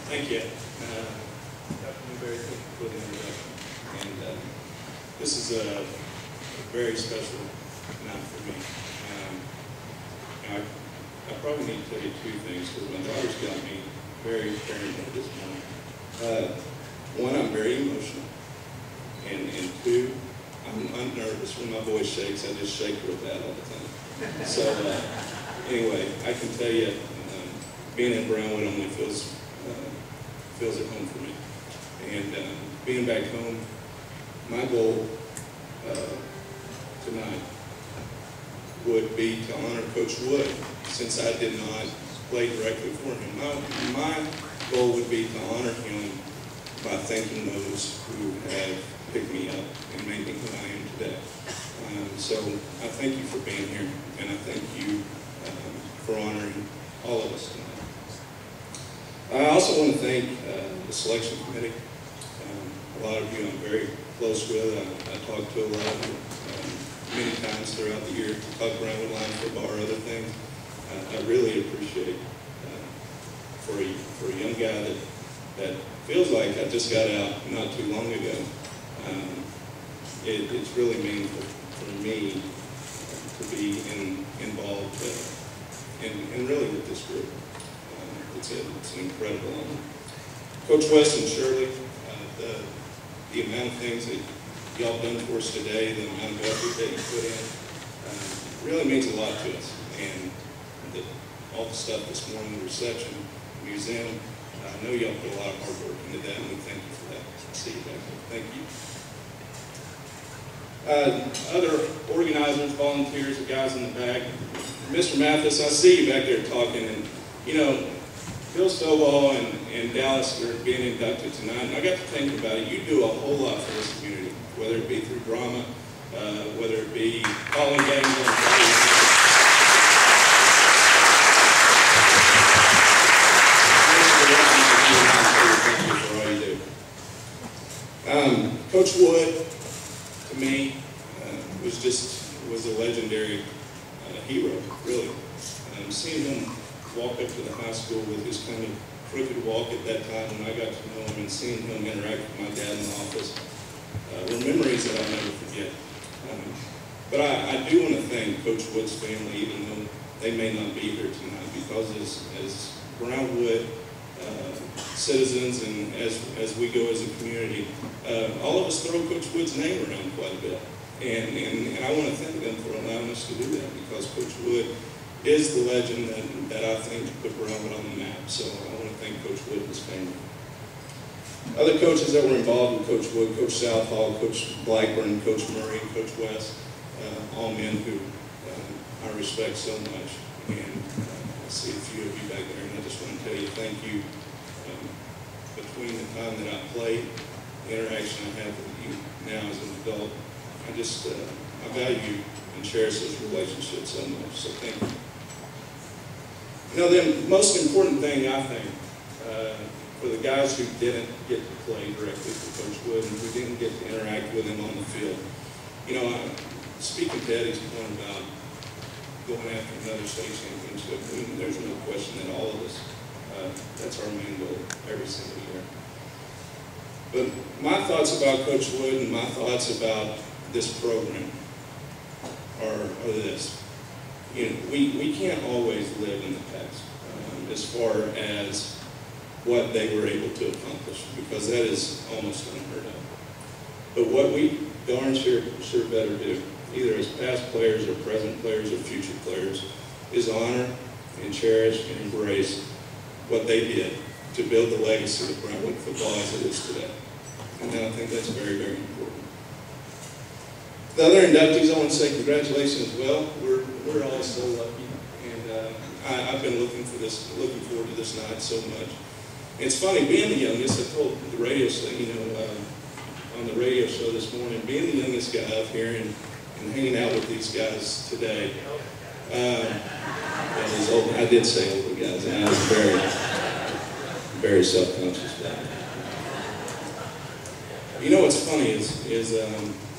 Thank you. Dr. Newberry, thank you for the introduction. And this is a very special night for me. I probably need to tell you two things, because my daughter's got me very paranoid this morning. One, I'm very emotional. And two, I'm nervous. When my voice shakes, I just shake real bad all the time. So anyway, I can tell you, being in Brownwood only feels at home for me. And being back home, my goal tonight would be to honor Coach Wood, since I did not play directly for him. My goal would be to honor him by thanking those who have picked me up and made me who I am today. So I thank you for being here, and I thank you for honoring all of us tonight. I also want to thank the selection committee. A lot of you I'm very close with. I talk to a lot of you many times throughout the year, talk Brownwood line football or other things. I really appreciate for a young guy that feels like I just got out not too long ago. It's really meaningful for me to be involved and really with this group. It's an incredible honor. Coach West and Shirley, the amount of things that y'all done for us today, the amount of effort that you put in, really means a lot to us. And all the stuff this morning, the reception, the museum, I know y'all put a lot of hard work into that, and we thank you for that. See you back there. Thank you. Other organizers, volunteers, the guys in the back. Mr. Mathis, I see you back there talking, and you know, Bill Stovall and Dallas are being inducted tonight, and I got to thinking about it. You do a whole lot for this community, whether it be through drama, whether it be calling games on Friday. Thank you for all you do. Coach Wood, to me, was a legendary hero, really. Seeing him walk up to the high school with his kind of crooked walk at that time when I got to know him, and seeing him interact with my dad in the office were memories that I'll never forget. But I do want to thank Coach Wood's family, even though they may not be here tonight, because as Brownwood citizens and as we go as a community, all of us throw Coach Wood's name around quite a bit. And I want to thank them for allowing us to do that, because Coach Wood is the legend that I think put Brownwood on the map. So I want to thank Coach Wood and his family. Other coaches that were involved with Coach Wood, Coach Southall, Coach Blackburn, Coach Murray, and Coach West, all men who I respect so much. And I see a few of you back there, and I just want to tell you thank you. Between the time that I played, the interaction I have with you now as an adult, I value and cherish those relationships so much, so thank you. You know, the most important thing, I think, for the guys who didn't get to play directly for Coach Wood and who didn't get to interact with him on the field, you know, speaking to Eddie's point about going after another state championship, there's no question that all of us, that's our main goal every single year. But my thoughts about Coach Wood and my thoughts about this program are this. You know, we can't always live in the past as far as what they were able to accomplish, because that is almost unheard of. But what we darn sure better do, either as past players or present players or future players, is honor and cherish and embrace what they did to build the legacy of Brownwood football as it is today. And I think that's very, very important. The other inductees, I want to say congratulations as well. We're all so lucky, and I've been looking forward to this night so much. It's funny, being the youngest, I told the radio show, on the radio show this morning, being the youngest guy up here and hanging out with these guys today. I did say older guys, and I was very, very self-conscious about it. You know what's funny is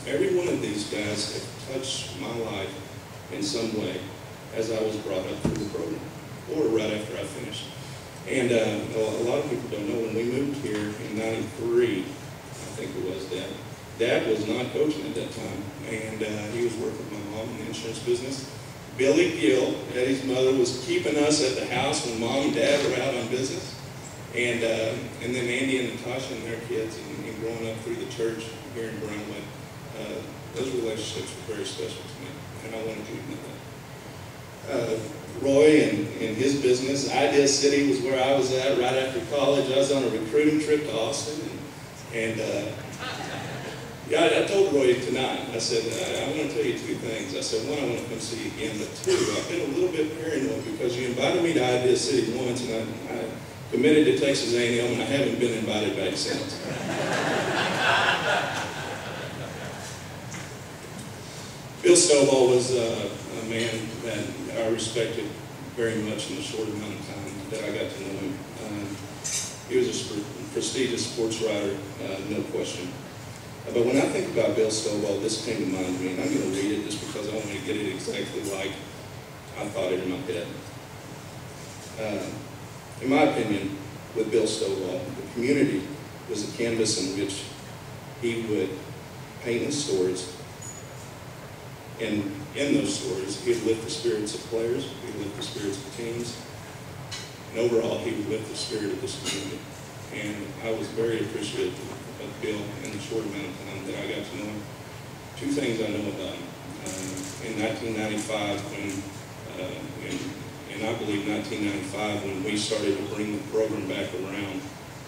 every one of these guys have touched my life in some way as I was brought up through the program, or right after I finished. And a lot of people don't know, we moved here in '93, I think it was, Dad was not coaching at that time, and he was working with my mom in the insurance business. Billy Gill, Eddie's mother, was keeping us at the house when Mom and Dad were out on business. And then Andy and Natasha and their kids, and growing up through the church here in Brownwood, those relationships were very special to me, and I wanted you to know that. Roy and his business, Idea City was where I was at right after college. I was on a recruiting trip to Austin, and yeah, I told Roy tonight, I said, I want to tell you two things. I said, one, I want to come see you again, but two, I've been a little bit paranoid because you invited me to Idea City once, and I committed to Texas A&M, and I haven't been invited back since. Bill Stovall was a man that I respected very much in the short amount of time that I got to know him. He was a prestigious sports writer, no question. But when I think about Bill Stovall, this came to mind to me, and I'm going to read it just because I want to get it exactly like I thought it in my head. In my opinion, with Bill Stovall, the community was the canvas in which he would paint his stories, and in those stories, he would lift the spirits of players, he would lift the spirits of teams, and overall, he would lift the spirit of this community. And I was very appreciative of Bill in the short amount of time that I got to know him. Two things I know about him. In 1995, and I believe 1995, when we started to bring the program back around,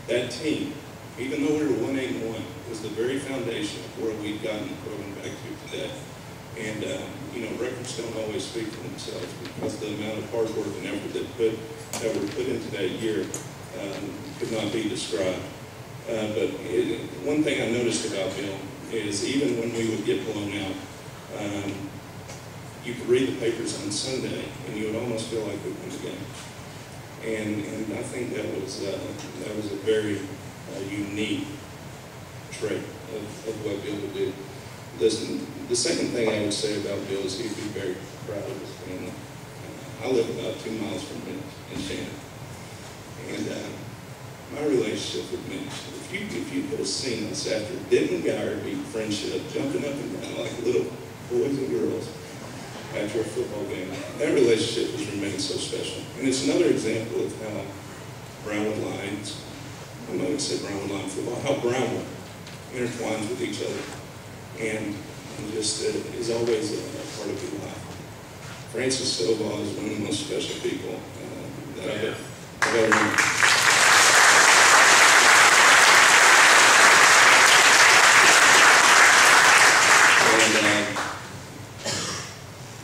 that team, even though we were 1-8-1, was the very foundation of where we've gotten the program back to today. And you know, records don't always speak for themselves because the amount of hard work and effort that were put into that year could not be described. But one thing I noticed about Bill is even when we would get blown out, you could read the papers on Sunday and you would almost feel like we won the game. And I think that was a very unique trait of what Bill would do. The second thing I would say about Bill is he'd be very proud of his family. I live about 2 miles from him in Shannon. And my relationship with Mitch, if you could have seen us after Denton Garrity friendship, jumping up and down like little boys and girls after a football game, that relationship has remained so special. And it's another example of how Brownwood lines, I'm not going to say Brownwood line football, how Brownwood intertwines with each other and just is always a part of your life. Francis Stovall is one of the most special people that I've ever known.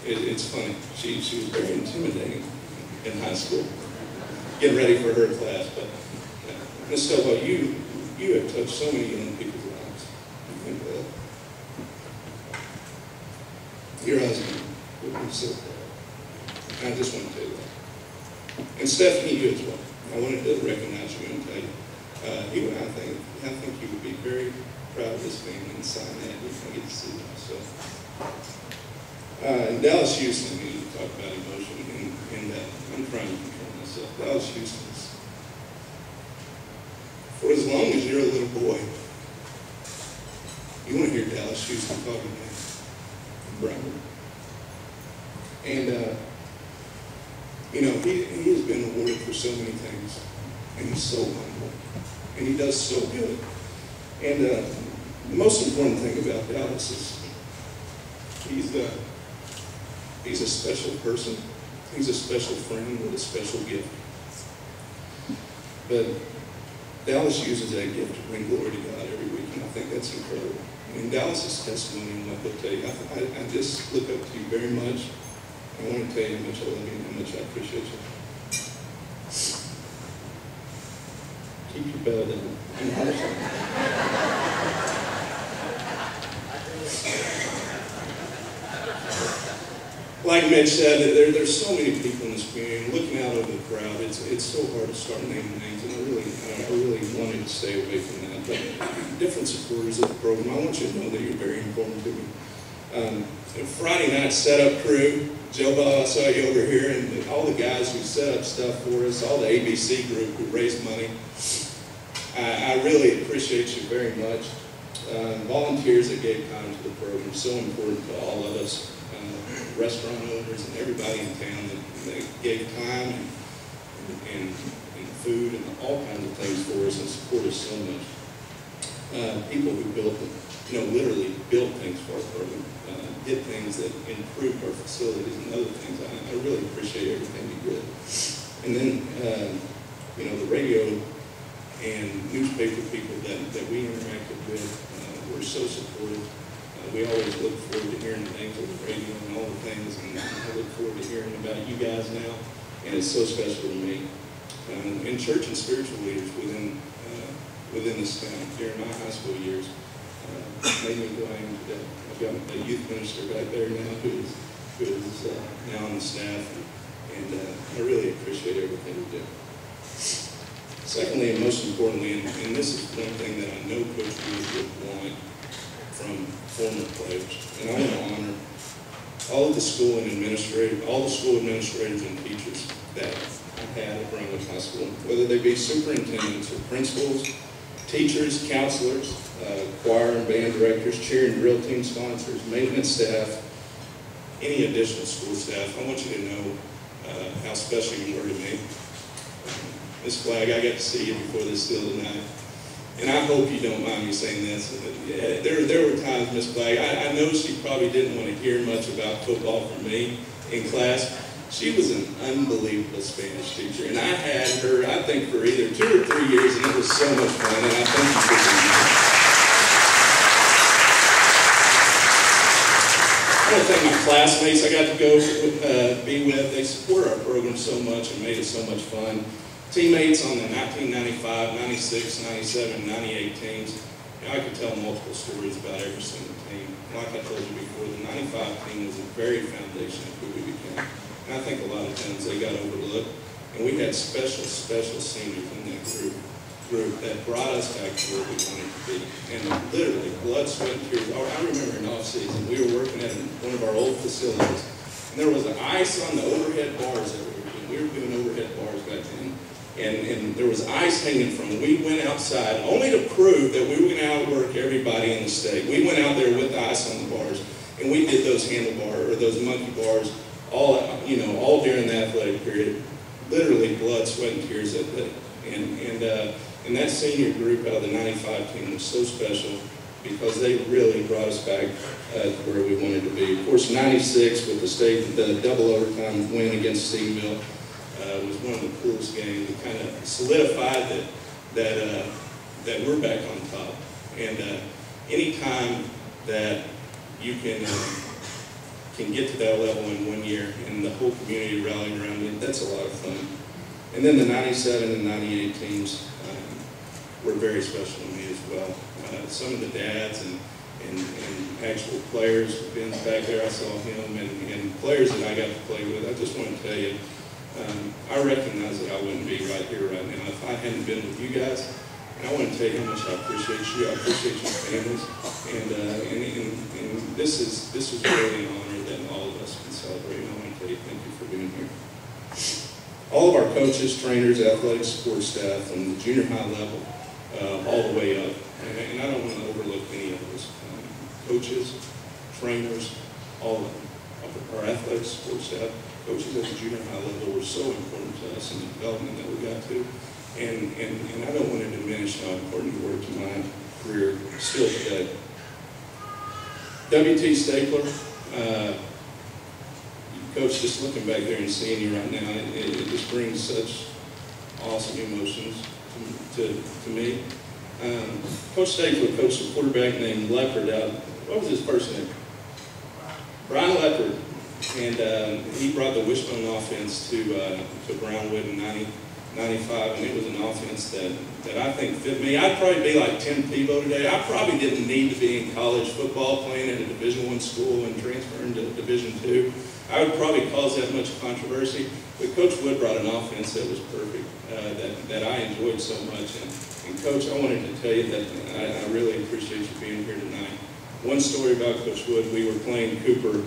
It's funny. She was very intimidating in high school, getting ready for her class. But Ms. Stovall, you have touched so many young people's lives. And, your husband would be so proud. I just want to tell you that. And Stephanie, you as well. I wanted to recognize you and tell you. I think you would be very proud of this family and sign that if I get to see them. So. And Dallas Houston, you talk about emotion, and I'm trying to control myself. Dallas Houston's, for as long as you're a little boy, you want to hear Dallas Houston talking about Brownwood. And, you know, he has been awarded for so many things, and he's so humble, and he does so good. And the most important thing about Dallas is he's a special person. He's a special friend with a special gift. But Dallas uses that gift to bring glory to God every week, and I think that's incredible. And Dallas's testimony and what they'll tell you, I just look up to you very much. I want to tell you how much I love you and how much I appreciate you. Keep your bell down. Like Mitch said, there's so many people in this community. Looking out over the crowd, it's so hard to start naming names, and I really wanted to stay away from that. But different supporters of the program, I want you to know that you're very important to me. Friday night setup crew, Joe Bell, I saw you over here, and all the guys who set up stuff for us, all the ABC group who raised money. I really appreciate you very much. Volunteers that gave time to the program, so important to all of us, restaurant owners and everybody in town that gave time and food and all kinds of things for us and support us so much. People who built, literally built things for our program, did things that improved our facilities and other things. I really appreciate everything you did. And then, the radio and newspaper people that we interacted with were so supportive. We always look forward to hearing things on the radio and all the things, and I look forward to hearing about you guys now, and it's so special to me. And church and spiritual leaders within this town during my high school years made me who I am today. I've got a youth minister back there now who is now on the staff, and I really appreciate everything you do. Secondly, and most importantly, and this is one thing that I know Coach Wood would want from former players, and I want to honor all the school administrators and teachers that I had at Brownwood High School, whether they be superintendents or principals, teachers, counselors, choir and band directors, cheer and drill team sponsors, maintenance staff, any additional school staff. I want you to know how special you were to me. Miss Flagg, I got to see you before this deal tonight. And I hope you don't mind me saying this. There were times, Miss Flagg, I know she probably didn't want to hear much about football from me in class. She was an unbelievable Spanish teacher, and I had her, I think, for either 2 or 3 years, and it was so much fun, and I thank you for doing that. I want to thank my classmates I got to go be with. They support our program so much and made it so much fun. Teammates on the 1995, 96, 97, 98 teams. I could tell multiple stories about every single team. Like I told you before, the 95 team was the very foundation of who we became. And I think a lot of times they got overlooked. And we had special seniors in that group that brought us back to where we wanted to be. And literally, blood, sweat, and tears. I remember in off-season, we were working at one of our old facilities, and there was an ice on the overhead bars that we were doing. We were doing overhead bars back then. And there was ice hanging from it. We went outside only to prove that we were going to outwork everybody in the state. We went out there with the ice on the bars, and we did those handlebar or those monkey bars all during the athletic period. Literally blood, sweat, and tears at that. And that senior group out of the 95 team was so special because they really brought us back to where we wanted to be. Of course, 96 with the double overtime win against Seaville. Was one of the coolest games. It kind of solidified that we're back on top. And any time that you can get to that level in 1 year and the whole community rallying around it, that's a lot of fun. And then the 97 and 98 teams were very special to me as well. Some of the dads and actual players, Ben's back there, I saw him, and players that I got to play with. I just want to tell you, I recognize that I wouldn't be right here right now if I hadn't been with you guys. And I want to tell you how much I appreciate you. I appreciate your families, and this is really an honor that all of us can celebrate. And I want to tell you thank you for being here. All of our coaches, trainers, athletic support staff from the junior high level all the way up, and I don't want to overlook any of those coaches, trainers, all of them. Our athletic support staff, coaches at the junior high level were so important to us in the development that we got to. And I don't want to diminish how important you were to my career still today. W.T. Stapler, Coach, just looking back there and seeing you right now, it just brings such awesome emotions to me. Coach Stapler coached a quarterback named Leopard out. What was his first name? Brian Leopard. And he brought the Wishbone offense to Brownwood in 95, and it was an offense that I think fit me. I'd probably be like Tim Tebow today. I probably didn't need to be in college football, playing at a Division I school and transferring to Division II. I would probably cause that much controversy, but Coach Wood brought an offense that was perfect, that I enjoyed so much. And Coach, I wanted to tell you that I really appreciate you being here tonight. One story about Coach Wood, we were playing Cooper,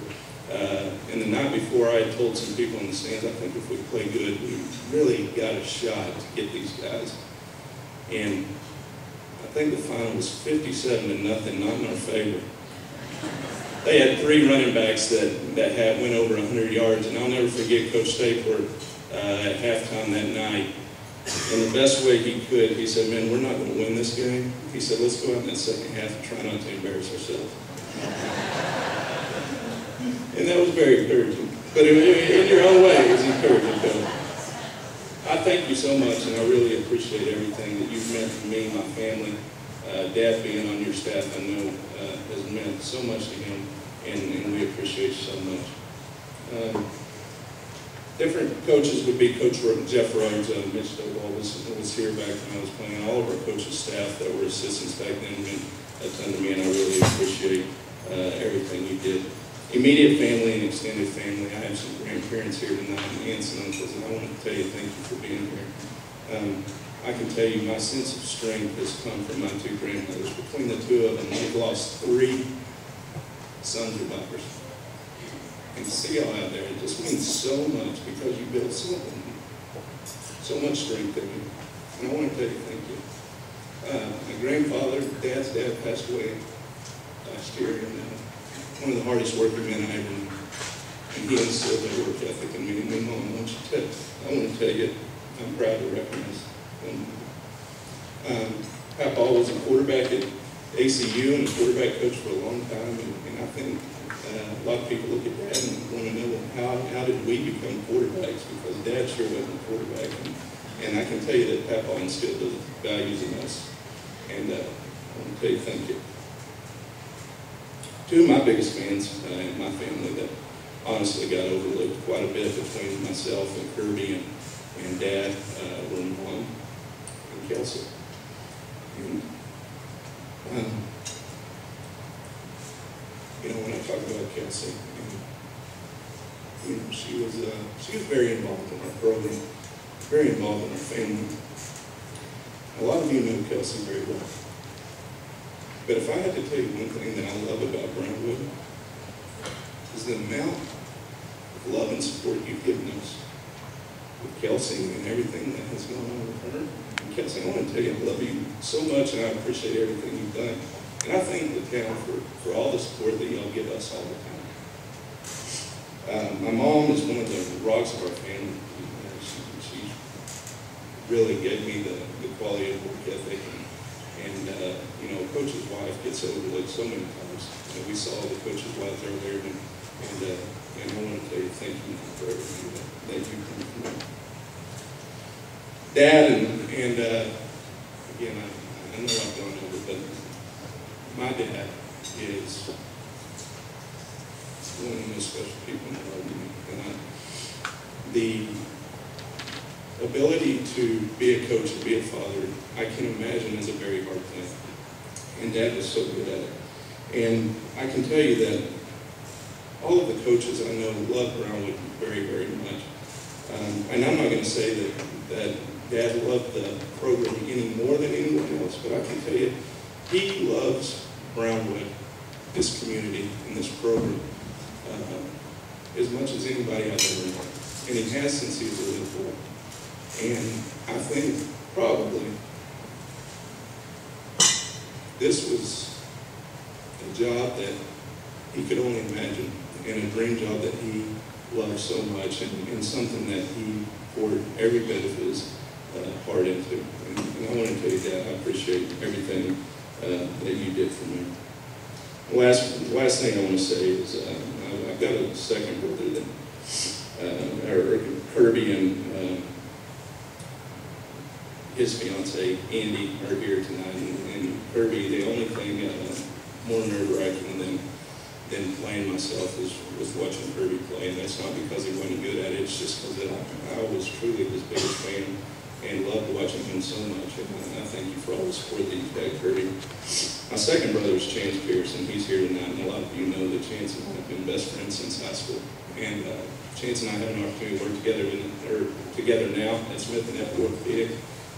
and the night before I had told some people in the stands, I think if we play good, we really got a shot to get these guys. And I think the final was 57-0, not in our favor. They had 3 running backs that went over 100 yards, and I'll never forget Coach Stapler at halftime that night. In the best way he could, he said, "Man, we're not going to win this game." He said, "Let's go out in that second half and try not to embarrass ourselves." And that was very encouraging. But in your own way, it was encouraging, Bill. I thank you so much, and I really appreciate everything that you've meant to me, my family. Dad being on your staff, I know, has meant so much to him, and we appreciate you so much. Different coaches would be Coach Jeff Rhodes, Mitch Stovall was here back when I was playing. All of our coaches' staff that were assistants back then meant a ton to me, and I really appreciate everything you did. Immediate family and extended family. I have some grandparents here tonight, and aunts and uncles, and I want to tell you thank you for being here. I can tell you my sense of strength has come from my 2 grandmothers. Between the 2 of them, they've lost 3 sons or daughters. And to see y'all out there, it just means so much because you built something. So much strength in me. And I want to tell you thank you. My grandfather, Dad's dad, passed away last year, and one of the hardest working men I ever knew. And he instilled that work ethic in me. And Mom, I want to tell you, I'm proud to recognize him. Papa was a quarterback at ACU and a quarterback coach for a long time, and I think a lot of people look at Dad and want to know how did we become quarterbacks, because Dad sure wasn't a quarterback, and I can tell you that Papa instilled those values in us, and I want to tell you thank you. 2 of my biggest fans in my family that honestly got overlooked quite a bit between myself and Kirby and Dad were Mom and Kelsey. And, you know, when I talk about Kelsey, you know, she was very involved in our program, very involved in our family. A lot of you know Kelsey very well. But if I had to tell you one thing that I love about Brownwood, is the amount of love and support you've given us with Kelsey and everything that has gone on with her. And Kelsey, I want to tell you I love you so much, and I appreciate everything you've done. And I thank the town for all the support that y'all give us all the time. My mom is one of the rocks of our family. She really gave me the quality of work ethic. And you know, a coach's wife gets overlooked so many times. You know, we saw the coach's wives earlier, and I want to tell you thank you for everything that you've done for me. Dad, and again, I know I've gone over, but my dad is one of the most special people in the world to me. And the ability to be a coach and be a father, I can imagine is a very hard thing. And Dad was so good at it. And I can tell you that all of the coaches I know love Brownwood very, very much. And I'm not going to say that Dad loved the program any more than anyone else, but I can tell you, he loves Brownwood, this community, and this program as much as anybody I've ever known. And he has since he was a little boy. And I think probably this was a job that he could only imagine, and a dream job that he loved so much, and something that he poured every bit of his heart into. And I want to tell you, Dad, I appreciate everything that you did for me. The last thing I want to say is I've got a second brother that, Kirby and his fiance, Andy, are here tonight. And Kirby, the only thing more nerve-wracking than playing myself was watching Kirby play. And that's not because he wasn't good at it, it's just because I was truly his biggest fan and loved watching him so much. And I thank you for all the support that you've had, Kirby. My second brother is Chance Pearson. He's here tonight, and a lot of you know that Chance and I have been best friends since high school. And Chance and I have an opportunity to work together now at Smith & Nephew Orthopedic.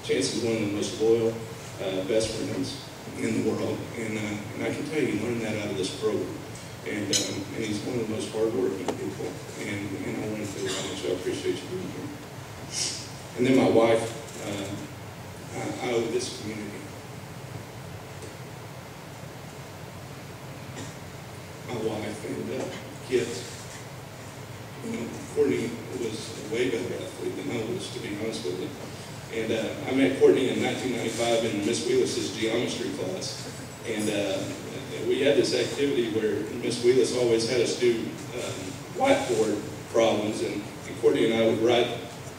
Chance is one of the most loyal best friends in the world, and I can tell you, he learned that out of this program. And he's one of the most hardworking people, and I want to tell you how much I appreciate you being here. And then my wife, I owe this community wife and kids. You know, Courtney was a way better athlete than I was, to be honest with you. And I met Courtney in 1995 in Miss Wheelis's geometry class. And we had this activity where Miss Wheelis always had us do whiteboard problems, and Courtney and I would write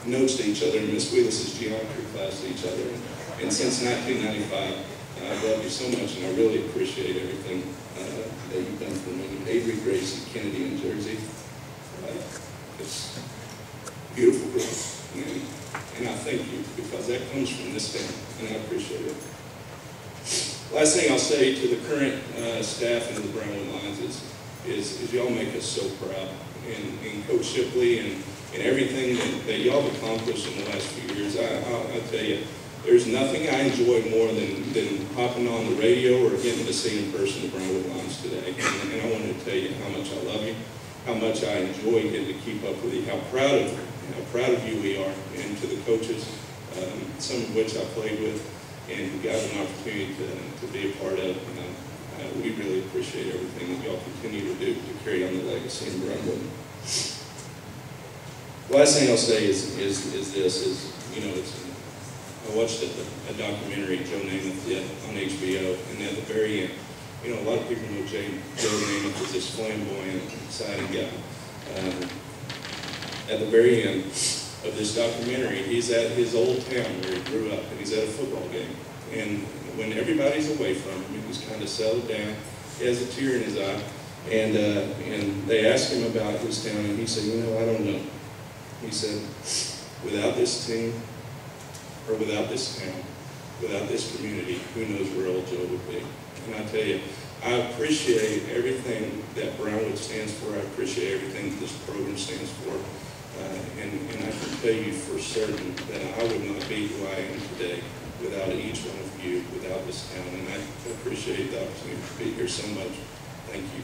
notes to each other in Miss Wheelis's geometry class to each other. And since 1995, I love you so much, and I really appreciate everything that you've done for me. Avery, Gracie, Kennedy, and Jersey. It's beautiful girl, and I thank you, because that comes from this family, and I appreciate it. Last thing I'll say to the current staff and the Brownwood Lions is y'all make us so proud. And Coach Shipley and everything that y'all have accomplished in the last few years, I'll tell you, there's nothing I enjoy more than hopping on the radio or getting to see in person the Brownwood Lions today. And I wanted to tell you how much I love you, how much I enjoy getting to keep up with you, how proud of you we are, and to the coaches, some of which I played with and got an opportunity to be a part of. We really appreciate everything that y'all continue to do to carry on the legacy in Brownwood. The last thing I'll say is this, you know, I watched a documentary, Joe Namath, on HBO, and at the very end, you know, a lot of people know Joe Namath as this flamboyant, exciting guy. At the very end of this documentary, he's at his old town where he grew up, and he's at a football game. And when everybody's away from him, he's kind of settled down. He has a tear in his eye, and they asked him about his town, and he said, you know, I don't know. He said, without this team, or without this town, without this community, who knows where old Joe would be. And I tell you, I appreciate everything that Brownwood stands for. I appreciate everything that this program stands for. And I can tell you for certain that I would not be who I am today without each one of you, without this town. And I appreciate the opportunity to be here so much. Thank you.